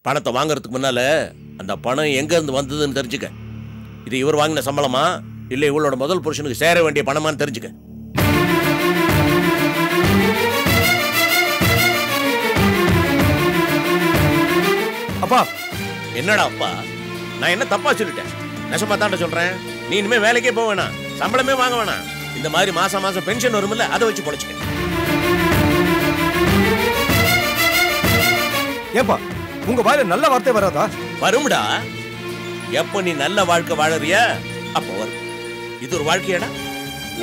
பணத்தை வாங்குறதுக்கு முன்னால அந்த பணம் எங்க இருந்து வந்ததுன்னு தெரிஞ்சுக்க. இது இவர் வாங்கின சம்பளமா இல்ல இவளோட முதல் புருஷனுக்கு சேர வேண்டிய பணமான்னு தெரிஞ்சுக்க. அப்பா. என்னடா அப்பா? நான் என்ன தப்பா சொல்லிட்டேன்? நெசமா தாண்ட சொல்றேன். நீ இனிமே வேலைக்கே போக வேணாம், சம்பளமே வாங்க வேணாம். இந்த மாதிரி மாசம் மாசம் பென்ஷன் வரும்ல, அதை வச்சு பொழைச்சுக்க. ஏப்பா உங்க வாயில நல்ல வார்த்தை வராதா? வரும்டா. எப்ப நீ நல்ல வாழ்க்கை வாழறியா அப்ப வரும். இது ஒரு வாழ்க்கையாடா?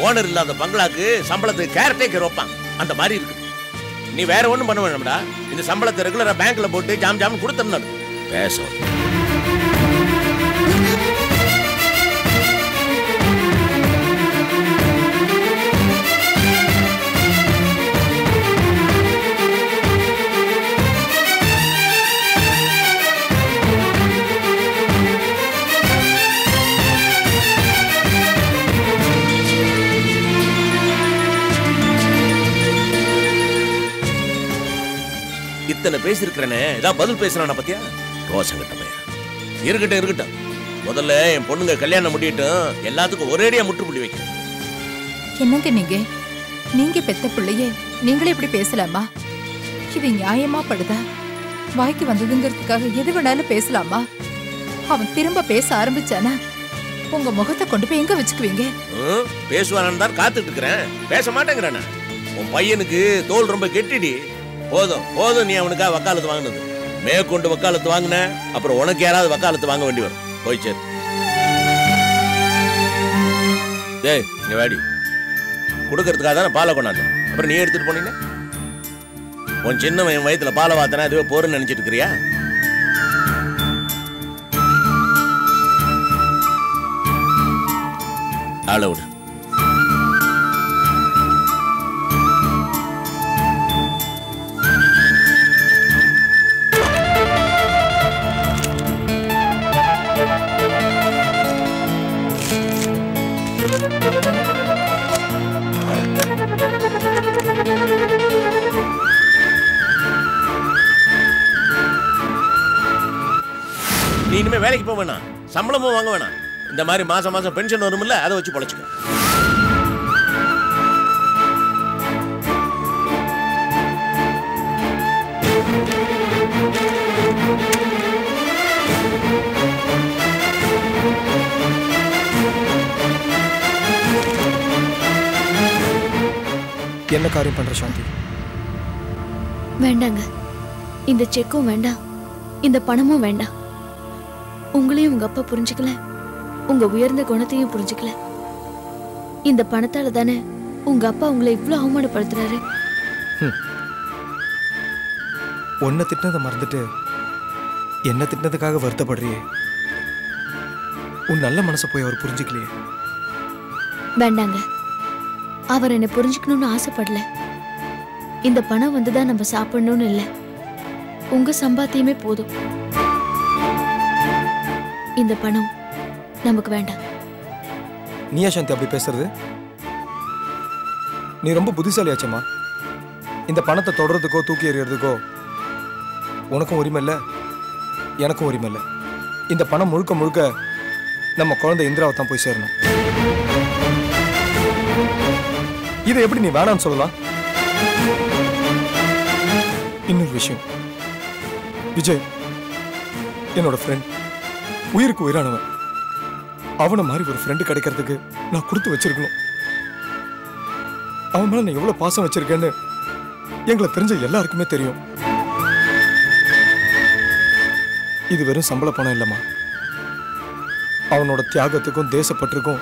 ஓனர் இல்லாத பங்களாக்கு சம்பளத்துக்கு கேர்டேக்கர் வைப்பான், அந்த மாதிரி இருக்கு. நீ வேற ஒண்ணும் பண்ண வேண்டாம்டா. இந்த சம்பளத்தை ரெகுலரா பேங்க்ல போட்டு ஜாம் ஜாம் கொடுத்துடணும். பேசும் இத்தனை பேசிருக்கிறேனே, ஏதாவது பதில் பேசுறான பத்தியா? ரோசம் கட்டமையா இருக்கட்டும் இருக்கட்டும். முதல்ல என் பொண்ணுங்க கல்யாணம் முடியட்டும், எல்லாத்துக்கும் ஒரேடியா முற்றுப்புள்ளி வைக்க. என்னங்க நீங்க பெத்த பிள்ளையே நீங்களே இப்படி பேசலாமா? இது நியாயமா படுதா? வாய்க்கு வந்ததுங்கிறதுக்காக எது வேணாலும் பேசலாமா? அவன் திரும்ப பேச ஆரம்பிச்சானா உங்க முகத்தை கொண்டு போய் எங்க வச்சுக்குவீங்க? பேசுவானு தான் காத்துட்டு இருக்கிறேன், பேச மாட்டேங்கிறான. உன் பையனுக்கு தோல் ரொம்ப கெட்டிடி. போதும் போதும், நீ அவனுக்காக வக்காலத்து வாங்கினது. மேற்கொண்டு வக்காலத்து வாங்கின அப்புறம் உனக்கு யாராவது வக்காலத்து வாங்க வேண்டி வரும். போய் சேர். டேய் நீ வாடி. கொடுக்கறதுக்காக தானே பாலை கொண்டாந்து, அப்புறம் நீ எடுத்துட்டு போனீங்க. உன் சின்னவன் என் வயிற்றுல பாலை வாத்தனா இதுவே போறன்னு நினைச்சிட்டு இருக்கிறியா? ஆள விடு. நீ இனிமே வேலைக்கு போக வேணாம், சம்பளமும் வாங்க வேணாம். இந்த மாதிரி மாசம் மாசம் பென்ஷன் வரும்ல, அதை வச்சு பொழைச்சுக்க. என்ன காரியம் பண்ற சாந்தி? வேண்டாங்க, இந்த செக்கும் வேண்டாம், இந்த பணமும் வேண்டாம். உங்களையும் உங்க அப்பா புரிஞ்சுக்கல, உங்க உயர்ந்த குணத்தையும் புரிஞ்சுக்கல. இந்த பணத்தால தானே உங்க அப்பா உங்களை இவ்வளவு அவமானப்படுத்துறாரு. உன்னை திட்டினதை மறந்துட்டு என்ன திட்டினதுக்காக வருத்தப்படுறியே? உன் நல்ல மனசை போய் அவர் புரிஞ்சுக்கலையே. வேண்டாங்க, அவர் என்னை புரிஞ்சுக்கணும்னு ஆசைப்படல. இந்த பணம் வந்துதான் நம்ம சாப்பிடணும்னு இல்லை, உங்க சம்பாத்தியமே போதும். இந்த பணம் நமக்கு வேண்டாம். நீயா சாந்தி அப்படி பேசுறது? நீ ரொம்ப புத்திசாலியாச்சம்மா. இந்த பணத்தை தொடறதுக்கோ தூக்கி எறியறதுக்கோ உனக்கும் உரிமை இல்லை, எனக்கும் உரிமை இல்லை. இந்த பணம் முழுக்க முழுக்க நம்ம குழந்தை இந்திராவை தான் போய் சேரணும். இதை எப்படி நீ வேணான்னு சொல்லலாம்? இன்னொரு விஷயம், விஜய் என்னோட ஃப்ரெண்ட், உயிருக்கு உயிரானவன். அவனை மாதிரி ஒரு ஃப்ரெண்டு கிடைக்கிறதுக்கு நான் கொடுத்து வச்சிருக்கணும். அவன் மேல நான் எவ்வளவு பாசம் வச்சிருக்கேன்னு எங்களை தெரிஞ்ச எல்லாருக்குமே தெரியும். இது வெறும் சம்பள பணம் இல்லம்மா. அவனோட தியாகத்துக்கும் தேசப்பற்றுக்கும்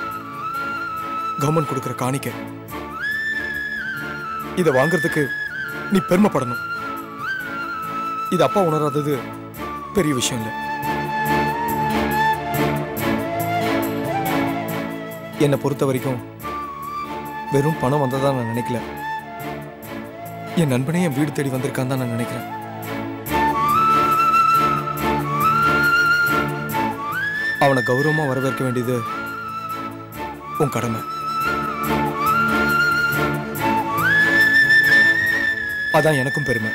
கவர்மெண்ட் கொடுக்கிற காணிக்கை. இதை வாங்குறதுக்கு நீ பெருமைப்படணும். இது அப்பா உணராதது பெரிய விஷயம் இல்லை. என்னை பொறுத்த வரைக்கும் வெறும் பணம் வந்ததா நான் நினைக்கல. என் நண்பனே என் வீடு தேடி வந்திருக்கான்னு தான் நான் நினைக்கிறேன். அவனை கௌரவமா வரவேற்க வேண்டியது உன் கடமை. அதான் எனக்கும் பெருமை.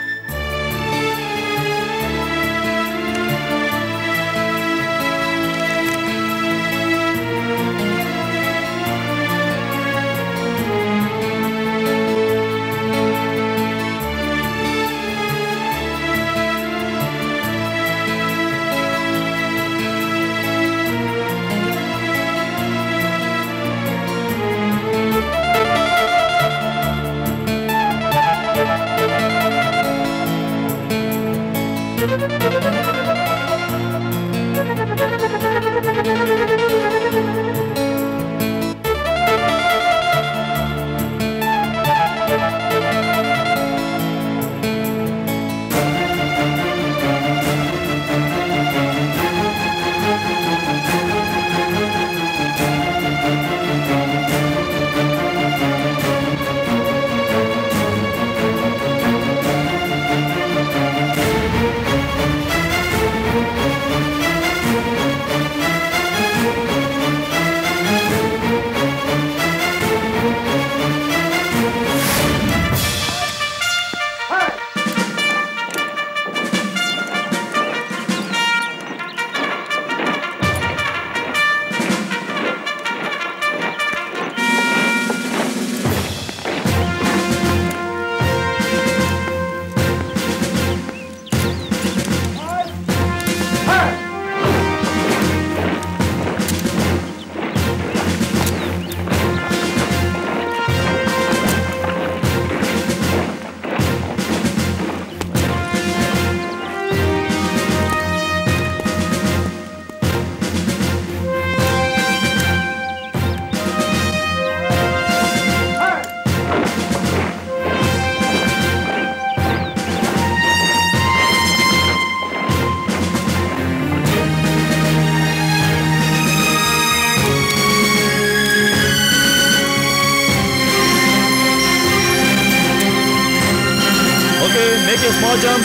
Make a small jump.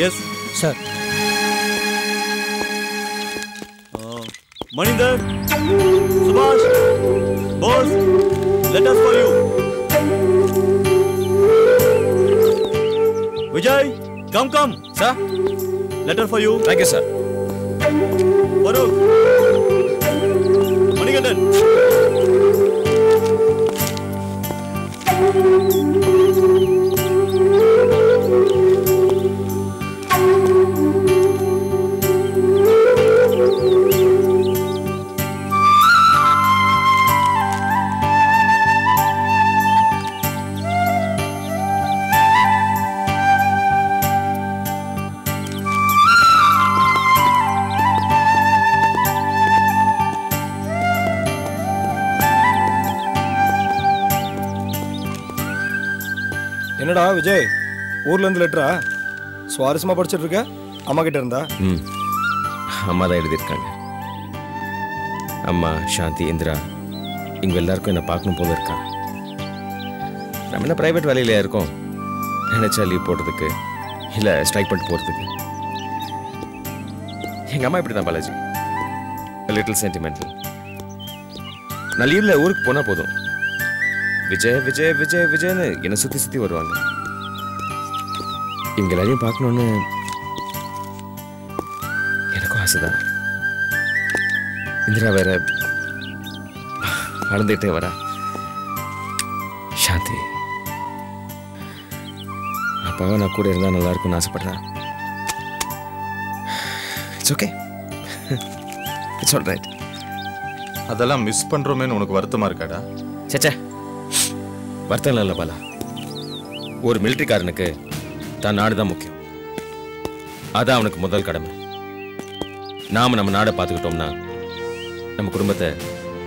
Yes, sir. Maninder, Subhash, boss, letters for you. Vijay, come. Sir? Letter for you. Thank you, sir. Farooq, Manikandan. என்னடா விஜய், ஊர்ல இருந்து லெட்டரா? சுவாரஸ்யமா படிச்சிட்டு இருக்க? அம்மா கிட்ட இருந்தா? அம்மா தான் எழுதியிருக்காங்க. அம்மா, சாந்தி, இந்திரா இங்க எல்லாருக்கும் என்ன பார்க்கணும் போல இருக்கா. நம்ம என்ன பிரைவேட் வேலையில இருக்கோம், நினைச்சா லீவ் போடுறதுக்கு இல்லை ஸ்ட்ரைக் பண்ணிட்டு போகிறதுக்கு. எங்கள் அம்மா இப்படி தான் பாலாஜி, லிட்டில் சென்டிமெண்டல். நான் லீவில் ஊருக்கு போனால் போதும், விஜய் விஜய் விஜய் விஜய்னு என்னை சுற்றி சுற்றி வருவாங்க. இவங்க எல்லாரையும் பார்க்கணுன்னு எனக்கும் ஆசைதான். இந்திரா வேற வளர்ந்துகிட்டே வரா. சாந்தி அப்பாவை நான் கூட இருந்தால் நல்லா இருக்கும்னு ஆசைப்படுறேன். It's okay, it's all right. அதெல்லாம் மிஸ் பண்றோமேன்னு உனக்கு வருத்தமா இருக்காடா? சேச்சே, வருத்தம் இல்லை பாலா. ஒரு மிலிட்ரிக்காரனுக்கு தான் நாடு தான் முக்கியம். அதான் அவனுக்கு முதல் கடமை. நாம நம்ம நாடை பார்த்துக்கிட்டோம்னா நம்ம குடும்பத்தை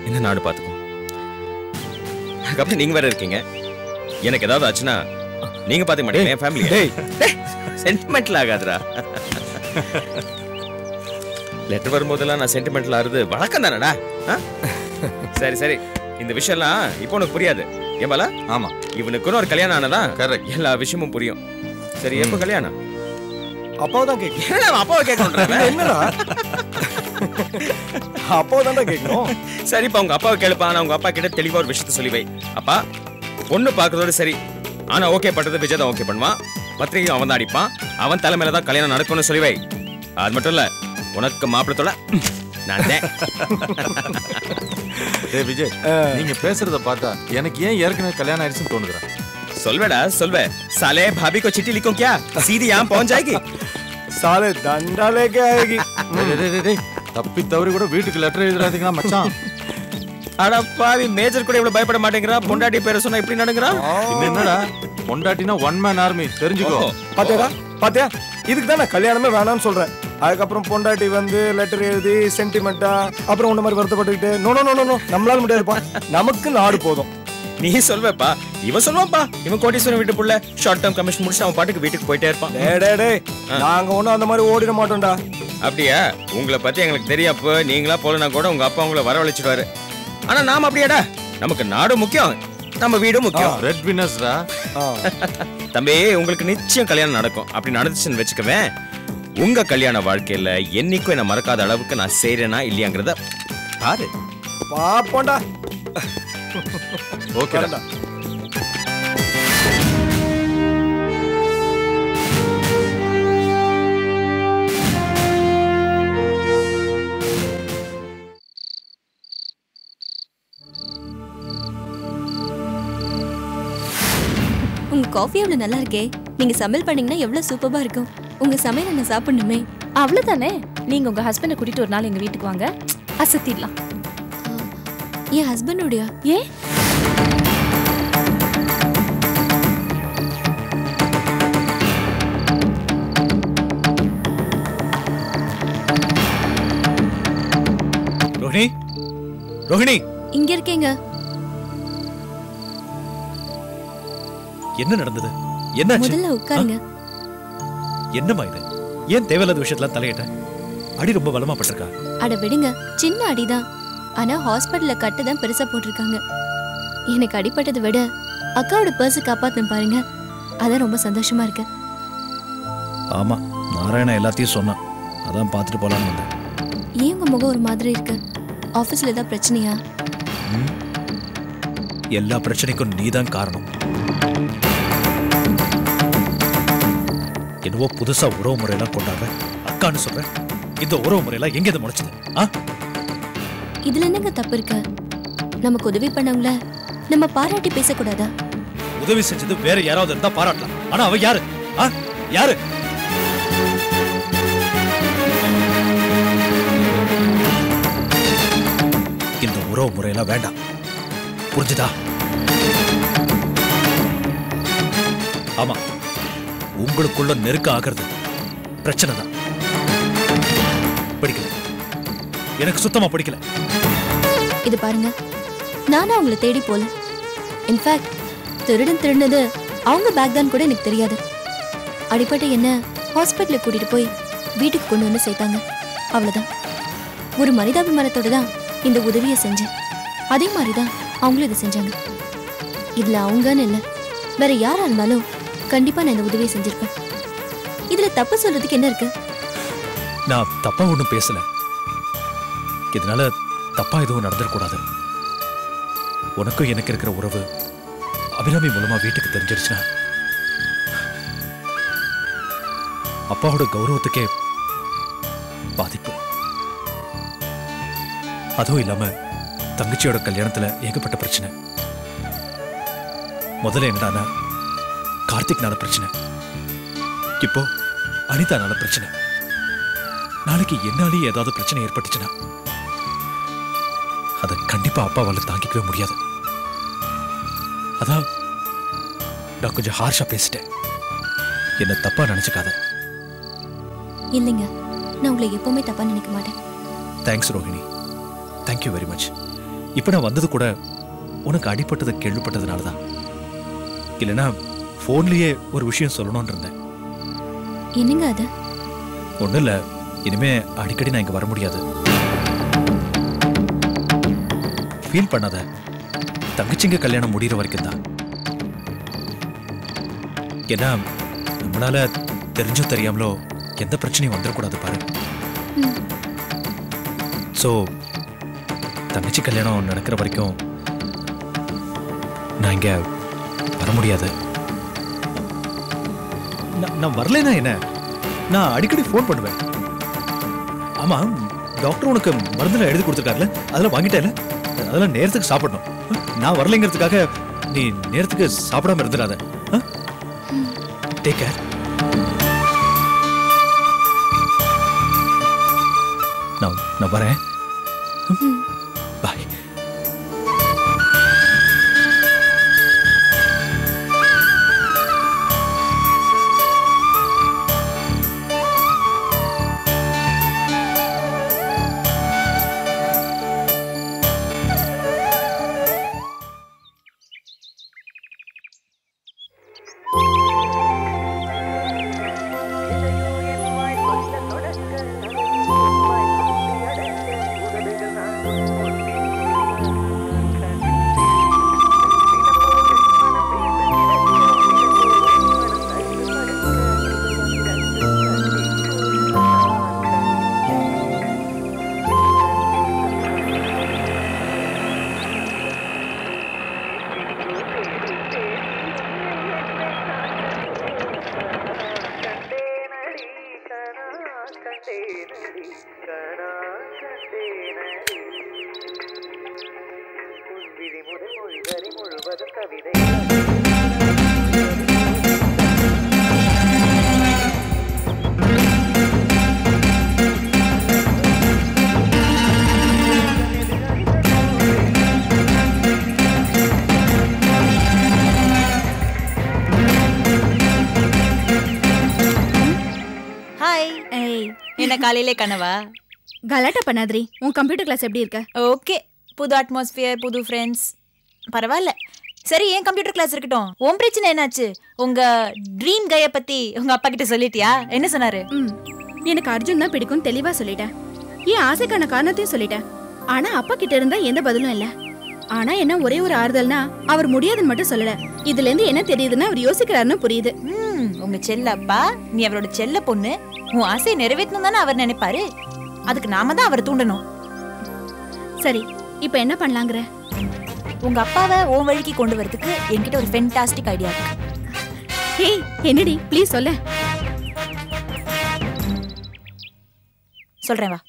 இந்த நாடு பார்த்துக்கும். அதுக்கப்புறம் நீங்க வேற இருக்கீங்க. எனக்கு ஏதாவது ஆச்சுன்னா நீங்க பார்த்துக்க மாட்டீங்க. என் ஃபேமிலி சென்டிமெண்டல் ஆகாதுடா. லெட்டர் வரும்போதெல்லாம் நான் சென்டிமெண்டல் ஆகுறது வழக்கம் தானடா. சரி சரி, இந்த விஷயம்லாம் இப்போ உனக்கு புரியாது. ஏமாலா? ஆமா, இவனுக்குன்னு ஒரு கல்யாணம் ஆனதான் கரெக்ட். எல்லா விஷயமும் புரியும். சரி, எப்போ கல்யாணம்? அப்பாவை தான் கேட்கணும். என்னடா அப்பாவை கேட்கணும்? என்னடா அப்பாவை தான் கேட்கணும். சரிப்பா, உங்க அப்பாவை கேளுப்பா. நான் உங்க அப்பா கிட்ட தெளிவா ஒரு விஷயத்த சொல்லி வை. அப்பா, பொண்ணு பார்க்கறதோட சரி, ஆனா ஓகே பண்றது விஜய் தான் ஓகே பண்ணுவான். பத்திரிகை அவன் தான் அடிப்பான். அவன் தலைமையில தான் கல்யாணம் நடக்கும்னு சொல்லி வை. அது மட்டும் இல்ல, உனக்கு மாப்பிளத்தோட நான் தான். டேய் விஜய், நீங்க பேசுறத பார்த்தா எனக்கு ஏன் ஏற்கனவே கல்யாணம் ஆயிடுச்சுன்னு தோணுதுடா. சொல்வேடா சொல்வே. साले भाभी को चिट्ठी लिखूं क्या? सीधी यहाँ पहुंच जाएगी. साले डंडा लेके आएगी. டேய் தப்பி தவறி கூட வீட்டுக்கு லெட்டர் எழுதுறாதீங்களா மச்சான். அட பாவி, மேஜர் கூட இவ்வளவு பயப்பட மாட்டேங்கிறா. பொண்டாட்டி பேரை சொன்னா இப்படி நடக்குறான். என்னடா பொண்டாட்டினா ஒன் மேன் ஆர்மி, தெரிஞ்சுக்கோ. பாத்தியா பாத்தியா, இதுக்கு தான் நான் கல்யாணமே வேணாம்னு சொல்றேன். அதுக்கப்புறம் பொண்டாட்டி வந்து லெட்டர் எழுதி சென்டிமெண்டா அப்புறம் உன்ன மாதிரி வருத்தப்பட்டுக்கிட்டு நோ நோ நோ நோ நம்மளால முடியாதுப்பா, நமக்கு நாடு போதும். நீ சொல்வேப்பா, இவன் சொல்வான்ப்பா. இவன் கோட்டீஸ்வரன் வீட்டு புள்ள ஷார்ட் டேர்ம் கமிஷன் முடிச்சு அவன் பாட்டுக்கு வீட்டுக்கு போயிட்டே இருப்பான். டேய் நாங்க ஒண்ணும் அந்த மாதிரி ஓடிட மாட்டோம்டா. அப்படியா? உங்களை பத்தி எங்களுக்கு தெரியாப்ப நீங்களா போலனா கூட உங்க அப்பா உங்களை வரவழைச்சிடுவாரு. ஆனா நாம அப்படியாடா, நமக்கு நாடு முக்கியம், நம்ம வீடு முக்கியம். ரெட் வினர்ஸ்டா. தம்பி, உங்களுக்கு நிச்சயம் கல்யாணம் நடக்கும். அப்படி நடந்துச்சுன்னு வச்சுக்கவேன், உங்க கல்யாண வாழ்க்கையில என்னைக்கும் என்ன மறக்காத அளவுக்கு நான் செய்யறேனா இல்லையாங்கிறத பாரு. பாப்போண்டா. ஓகேடா. உங்க காஃபி எவ்வளவு நல்லா இருக்கே. நீங்க சமையல் பண்ணீங்கன்னா எவ்வளவு சூப்பரா இருக்கும். உங்க சமையல் நான் சாப்பிடணுமே. அவ்வளவுதானே. நீங்க உங்க ஹஸ்பண்ட கூட்டிட்டு ஒரு நாள் எங்க வீட்டுக்கு வாங்க, அசத்திடலாம். என் ஹஸ்பண்டோடயா? ஏன்? ரோஹிணி, ரோஹிணி, இங்க இருக்கேங்க. என்ன நடந்தது? என்னாச்சு? முதல்ல உட்காருங்க. என்னம்மா இது? ஏன் தேவையில்லாத விஷயத்துல தலையிட்ட? அடி ரொம்ப பலமா பட்டிருக்கா? அட விடுங்க, சின்ன அடிதான். ஆனா ஹாஸ்பிடல்ல கட்டுதான் பெருசா போட்டிருக்காங்க. எனக்கு அடிப்பட்டதை விட அக்காவோட பர்ஸ் காப்பாத்தணும் பாருங்க, அதான் ரொம்ப சந்தோஷமா இருக்கு. ஆமா, நாராயணா எல்லாத்தையும் சொன்னான். அதான் பார்த்துட்டு போலான்னு வந்தேன். ஏன் உங்க முகம் ஒரு மாதிரி இருக்கு? ஆபீஸ்ல ஏதாவது பிரச்சனையா? எல்லா பிரச்சனைக்கும் நீதான் காரணம். என்னவோ புதுசா உறவு முறையெல்லாம் கொண்டாடுற அக்கான்னு சொல்ற. இந்த உறவு முறையெல்லாம் எங்க இருந்து முளைச்சது? இதுல என்னங்க தப்பு இருக்கு? நமக்கு உதவி பண்ணவங்கள நம்ம பாராட்டி பேசக்கூடாதா? உதவி செஞ்சது வேற யாராவது இருந்தா பாராட்டலாம். ஆனா அவ யாரு? யாரு? இந்த உறவு முறையெல்லாம் வேண்டாம், புரிஞ்சுதா? ஆமா, உங்களுக்குள்ள நெருக்க ஆகிறது பிரச்சனை தான். பிடிக்கல, எனக்கு சுத்தமா பிடிக்கல. இது பாருங்க, நானும் அவங்கள தேடி போல. இன்ஃபேக்ட் திருடன் திருடினது அவங்க பேக் தான் கூட எனக்கு தெரியாது. அடிப்பட்ட என்ன ஹாஸ்பிட்டலுக்கு கூட்டிட்டு போய் வீட்டுக்கு கொண்டு வந்து சேர்த்தாங்க. அவ்வளவுதான். ஒரு மனிதாபிமானத்தோட தான் இந்த உதவியை செஞ்சேன். அதே மாதிரிதான் அவங்களும் இதை செஞ்சாங்க. இதுல அவங்கன்னு இல்லை, வேற யாரா இருந்தாலும் கண்டிப்பா நான் இந்த உதவியை செஞ்சிருப்பேன். இதுல தப்பு சொல்றதுக்கு என்ன இருக்கு? நான் தப்பா ஒண்ணும் பேசல. இதனால தப்பா எதுவும் நடந்துடக்கூடாது. உனக்கும் எனக்கு இருக்கிற உறவு அபிராமி மூலமா வீட்டுக்கு தெரிஞ்சிருச்சுன்னா அப்பாவோட கௌரவத்துக்கே பாதிப்பு. அதுவும் இல்லாம தங்கச்சியோட கல்யாணத்துல ஏகப்பட்ட பிரச்சனை. முதல்ல என்னடானா கார்த்திக்னால பிரச்சனை, இப்போ அனிதானால பிரச்சனை. நாளைக்கு என்னாலேயே ஏதாவது பிரச்சனை ஏற்பட்டுச்சுன்னா அதை கண்டிப்பா அப்பாவால தாங்கிக்கவே முடியாது. அதான் நான் கொஞ்சம் ஹார்ஷா பேசிட்டேன். என்ன தப்பா நினைச்சுக்காத. இல்லைங்க, நான் உங்களை எப்பவுமே தப்பா நினைக்க மாட்டேன். Thanks Rohini, thanks. Thank you very much. இப்போ நான் வந்தது கூட உனக்கு அடிபட்டதை கேள்விப்பட்டதுனால தான். இல்லைன்னா ஃபோன்லயே ஒரு விஷயம் சொல்லணும்னு இருந்தேன். என்னங்க அது? ஒன்றும் இல்லை, இனிமே அடிக்கடி நான் இங்கே வர முடியாது. ஃபீல் பண்ணாத, தங்கச்சிங்க கல்யாணம் முடிகிற வரைக்கும் தான். ஏன்னா நம்மளால தெரிஞ்சோ தெரியாமலோ எந்த பிரச்சனையும் வந்துடக்கூடாது பாரு. ஸோ தங்கச்சி கல்யாணம் நடக்கிற வரைக்கும் நான் இங்கே வர முடியாது. நான் வரலைன்னா என்ன, நான் அடிக்கடி ஃபோன் பண்ணுவேன். ஆமா, டாக்டர் உனக்கு மருந்துல எழுதி கொடுத்துருக்காருல, அதெல்லாம் வாங்கிட்டேல, அதெல்லாம் நேரத்துக்கு சாப்பிடணும். நான் வரலைங்கிறதுக்காக நீ நேரத்துக்கு சாப்பிடாம இருந்துடாத. Take care. நான் வரேன். பாய். என்ன காலையிலே கனவா? கலாட்டா பண்ணாதீ. உன் கம்ப்யூட்டர் கிளாஸ் எப்படி இருக்க? ஓகே, புது அட்மாஸ்பியர், புது ஃப்ரெண்ட்ஸ், பரவாயில்ல. சரி, ஏன் கம்ப்யூட்டர் கிளாஸ் இருக்கட்டும். உன் பிரச்சனை என்னாச்சு? உங்க ட்ரீம் கைய பத்தி உங்க அப்பா கிட்ட சொல்லிட்டியா? என்ன சொன்னாரு? எனக்கு அர்ஜுன் தான் பிடிக்கும் தெளிவா சொல்லிட்டேன். ஏன் ஆசைக்கான காரணத்தையும் சொல்லிட்டேன். ஆனா அப்பா கிட்ட இருந்தா எந்த பதிலும் இல்ல. ஆனா என்ன ஒரே ஒரு ஆறுதல்னா அவர் முடியாதுன்னு மட்டும் சொல்லல. இதுல இருந்து என்ன தெரியுதுன்னா அவர் யோசிக்கிறாருன்னு புரியுது. உங்க செல்ல அப்பா, நீ அவரோட செல்ல பொண்ணு, உன் ஆசையை நிறைவேற்றணும் தானே அவர் நினைப்பாரு. அதுக்கு நாம தான் அவரை தூண்டணும். சரி, இப்ப என்ன பண்ணலாங்கிற? உங்க அப்பாவை உன் வழிக்கு கொண்டு வரதுக்கு என்கிட்ட ஒரு ஃபென்டாஸ்டிக் ஐடியா இருக்கு. ஹேய், என்னடி, ப்ளீஸ் சொல்ல. சொல்றேன் வா.